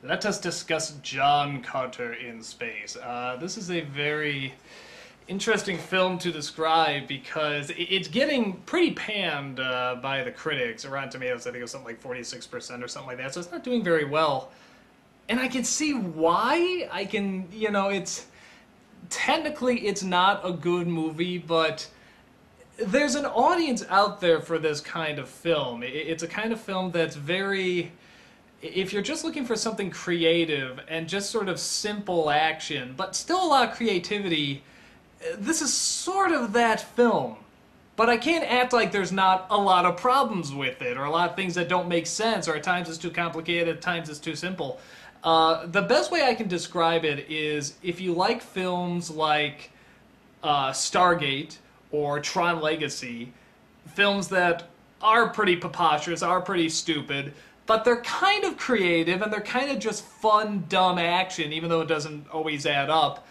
let us discuss John Carter in Space. This is a very interesting film to describe because it's getting pretty panned by the critics. Rotten Tomatoes, I think it was something like 46% or something like that, so it's not doing very well. And I can see why. It's technically it's not a good movie, but there's an audience out there for this kind of film. It's a kind of film that's very... If you're just looking for something creative and just sort of simple action, but still a lot of creativity, this is sort of that film. But I can't act like there's not a lot of problems with it, or a lot of things that don't make sense, or at times it's too complicated, at times it's too simple. The best way I can describe it is if you like films like Stargate or Tron Legacy, films that are pretty preposterous, are pretty stupid, but they're kind of creative and they're kind of just fun, dumb action, even though it doesn't always add up.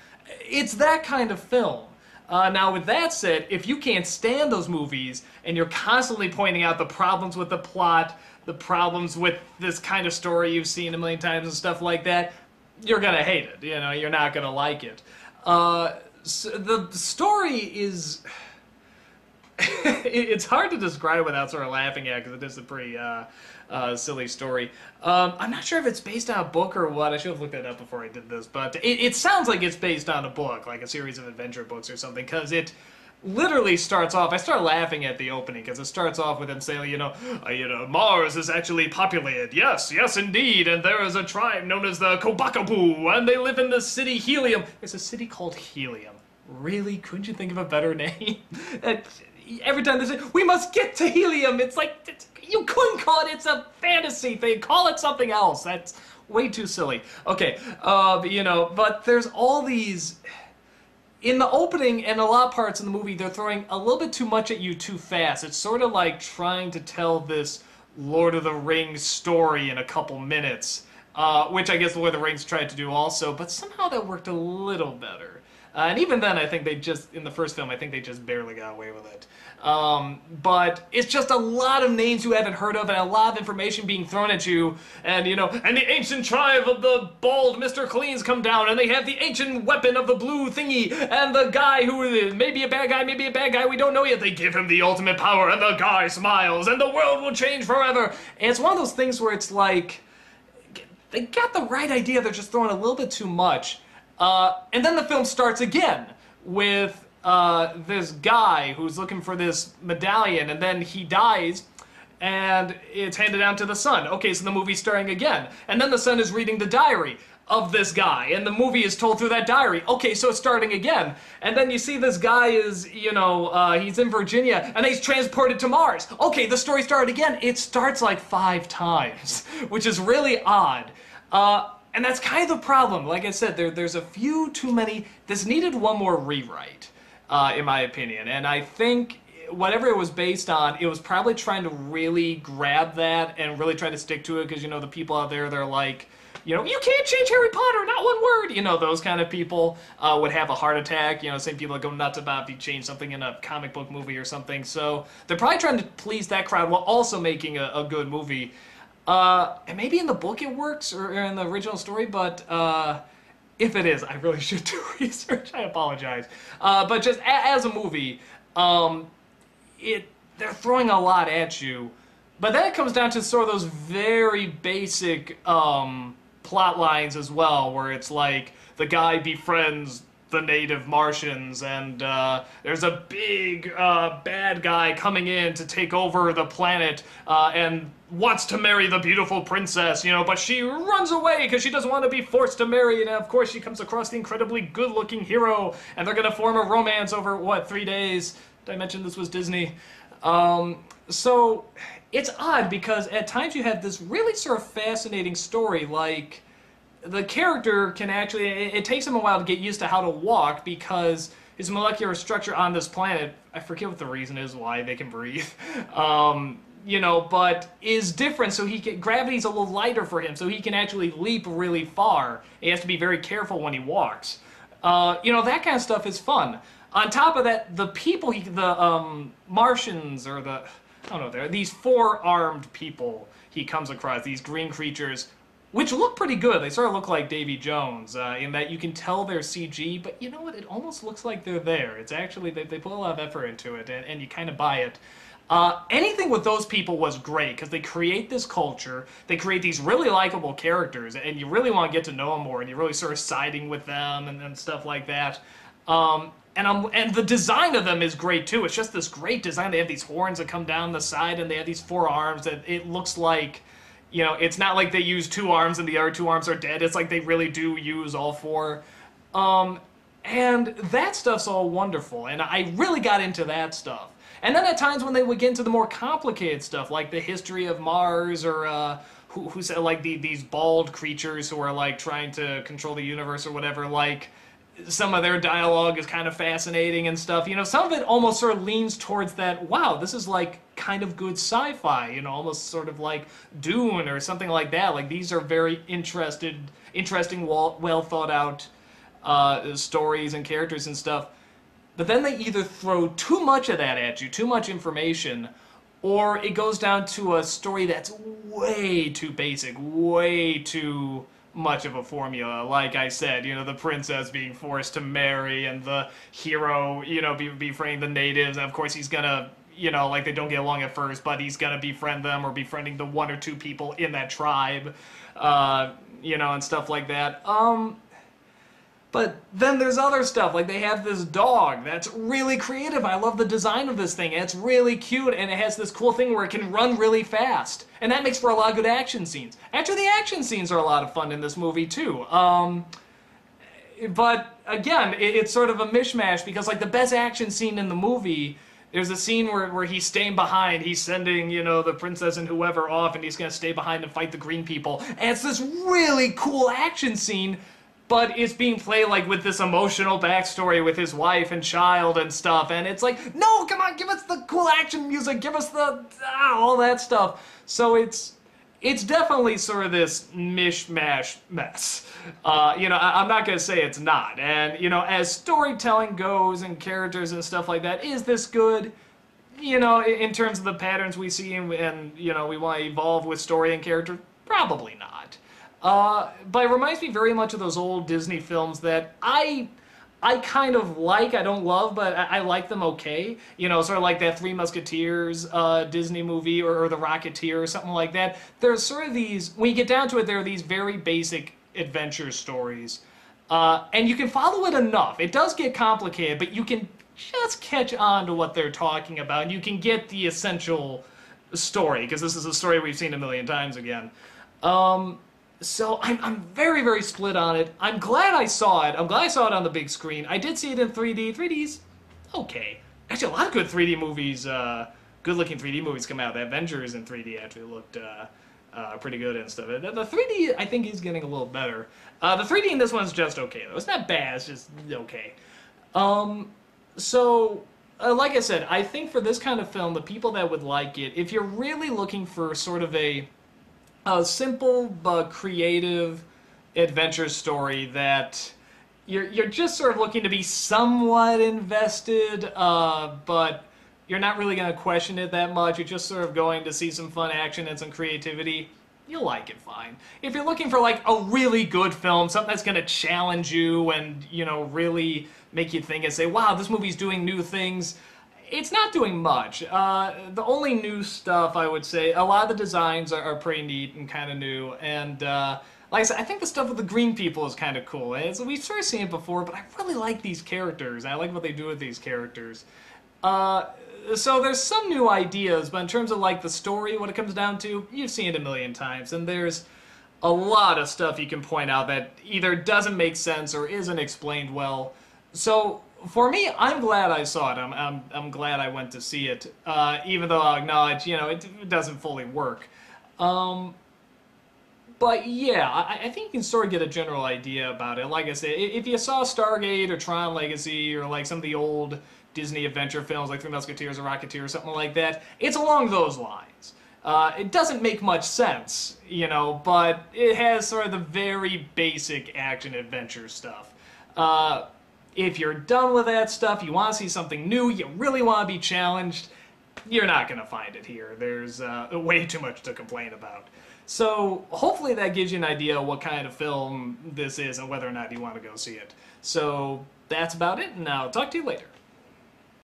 It's that kind of film. Now, with that said, if you can't stand those movies and you're constantly pointing out the problems with the plot, the problems with this kind of story you've seen a million times and stuff like that, you're gonna hate it. You know, you're not gonna like it. So the story is... it's hard to describe without sort of laughing at, because it is a pretty silly story. I'm not sure if it's based on a book or what. I should have looked that up before I did this, but it sounds like it's based on a book, like a series of adventure books or something, because it literally starts off... I start laughing at the opening, because it starts off with him saying, Mars is actually populated. Yes, yes indeed, and there is a tribe known as the Kobakaboo, and they live in the city Helium. There's a city called Helium. Really? Couldn't you think of a better name? Every time they say, we must get to Helium, it's like, you couldn't call it, it's a fantasy thing, call it something else. That's way too silly. Okay, but there's all these... In the opening and a lot of parts in the movie, they're throwing a little bit too much at you too fast. It's sort of like trying to tell this Lord of the Rings story in a couple minutes, which I guess Lord of the Rings tried to do also, but somehow that worked a little better. And even then, I think in the first film, I think they just barely got away with it. But it's just a lot of names you haven't heard of and a lot of information being thrown at you. And, and the ancient tribe of the bald Mr. Cleans come down, and they have the ancient weapon of the blue thingy, and the guy who is maybe a bad guy, we don't know yet. They give him the ultimate power, and the guy smiles, and the world will change forever. And it's one of those things where it's like, they got the right idea, they're just throwing a little bit too much. And then the film starts again with this guy who's looking for this medallion, and then he dies, and it's handed down to the son. Okay, so the movie's starting again. And then the son is reading the diary of this guy, and the movie is told through that diary. Okay, so it's starting again. And then you see this guy is, he's in Virginia, and he's transported to Mars. Okay, the story started again. It starts like 5 times, which is really odd. And that's kind of the problem. Like I said, there's a few too many. This needed one more rewrite, in my opinion. And I think whatever it was based on, it was probably trying to really grab that and really try to stick to it, because, the people out there, they're like, you can't change Harry Potter, not one word. Those kind of people would have a heart attack. Same people that go nuts about if you change something in a comic book movie or something. So they're probably trying to please that crowd while also making a good movie. And maybe in the book it works, or in the original story, but if it is, I really should do research. I apologize. But just as a movie, they're throwing a lot at you. But then it comes down to sort of those very basic plot lines as well, where it's like the guy befriends the native Martians, and there's a big bad guy coming in to take over the planet, and wants to marry the beautiful princess, but she runs away because she doesn't want to be forced to marry, and of course she comes across the incredibly good-looking hero, and they're gonna form a romance over, 3 days? Did I mention this was Disney? So it's odd, because at times you have this really sort of fascinating story, like the character can actually, it takes him a while to get used to how to walk, because his molecular structure on this planet, I forget what the reason is why they can breathe, but is different, so gravity's a little lighter for him, so he can actually leap really far. He has to be very careful when he walks. That kind of stuff is fun. On top of that, the people, the Martians, or these 4-armed people he comes across, these green creatures, which look pretty good. They sort of look like Davy Jones in that you can tell they're CG, but you know what? It almost looks like they're there. It's actually, they put a lot of effort into it, and you kind of buy it. Anything with those people was great because they create this culture, they create these really likable characters, and you really want to get to know them more, and you're really sort of siding with them and stuff like that. And the design of them is great too. It's just this great design. They have these horns that come down the side, and they have these 4 arms that it looks like, you know, it's not like they use 2 arms and the other 2 arms are dead. It's like they really do use all 4. And that stuff's all wonderful, and I really got into that stuff. And then at times when they would get into the more complicated stuff, like the history of Mars, or who said like these bald creatures who are like trying to control the universe or whatever, like some of their dialogue is kind of fascinating and stuff. You know, some of it almost sort of leans towards that, wow, this is like kind of good sci-fi, you know, almost sort of like Dune or something like that. Like these are very interesting, well thought out stories and characters and stuff. But then they either throw too much of that at you, too much information, or it goes down to a story that's way too basic, way too much of a formula. Like I said, you know, the princess being forced to marry, and the hero, you know, befriending the natives, and of course he's gonna, you know, like they don't get along at first, but he's gonna befriend them, or befriending the 1 or 2 people in that tribe, you know, and stuff like that. But then there's other stuff, like they have this dog that's really creative. I love the design of this thing, and it's really cute, and it has this cool thing where it can run really fast. And that makes for a lot of good action scenes. Actually, the action scenes are a lot of fun in this movie, too. But, again, it's sort of a mishmash, because, like, the best action scene in the movie, there's a scene where he's staying behind. He's sending, you know, the princess and whoever off, and he's going to stay behind and fight the green people. And it's this really cool action scene, but it's being played like with this emotional backstory with his wife and child and stuff, and it's like, no, come on, give us the cool action music, give us the all that stuff. So it's definitely sort of this mishmash mess. You know, I'm not gonna say it's not. And you know, as storytelling goes and characters and stuff like that, is this good? You know, in terms of the patterns we see, and you know, we want to evolve with story and character, probably not. But it reminds me very much of those old Disney films that I kind of like. I don't love, but I like them okay. You know, sort of like that Three Musketeers Disney movie, or The Rocketeer, or something like that. There's sort of these, when you get down to it, there are these very basic adventure stories. And you can follow it enough. It does get complicated, but you can just catch on to what they're talking about, and you can get the essential story, because this is a story we've seen a million times again. So I'm very, very split on it. I'm glad I saw it. I'm glad I saw it on the big screen. I did see it in 3D. 3D's okay. Actually, a lot of good 3D movies, good-looking 3D movies come out. The Avengers in 3D actually looked pretty good and stuff. The 3D, I think, is getting a little better. The 3D in this one's just okay, though. It's not bad. It's just okay. So, like I said, I think for this kind of film, the people that would like it, if you're really looking for sort of a simple but creative adventure story that you're just sort of looking to be somewhat invested, but you're not really going to question it that much. You're just sort of going to see some fun action and some creativity. You'll like it fine. If you're looking for like a really good film, something that's going to challenge you and, you know, really make you think and say, wow, this movie's doing new things, it's not doing much. The only new stuff, I would say, a lot of the designs are pretty neat and kind of new. And like I said, I think the stuff with the green people is kind of cool. And so we've sort of seen it before, but I really like these characters. I like what they do with these characters. So there's some new ideas, but in terms of like the story, what it comes down to, you've seen it a million times. And there's a lot of stuff you can point out that either doesn't make sense or isn't explained well. So for me, I'm glad I saw it. I'm glad I went to see it, even though I'll acknowledge, you know, it doesn't fully work. But yeah, I think you can sort of get a general idea about it. Like I said, if you saw Stargate or Tron Legacy or like some of the old Disney adventure films like Three Musketeers or Rocketeer or something like that, it's along those lines. It doesn't make much sense, you know, but it has sort of the very basic action adventure stuff. If you're done with that stuff, you want to see something new, you really want to be challenged, you're not going to find it here. There's way too much to complain about. So hopefully that gives you an idea of what kind of film this is and whether or not you want to go see it. So that's about it, and I'll talk to you later.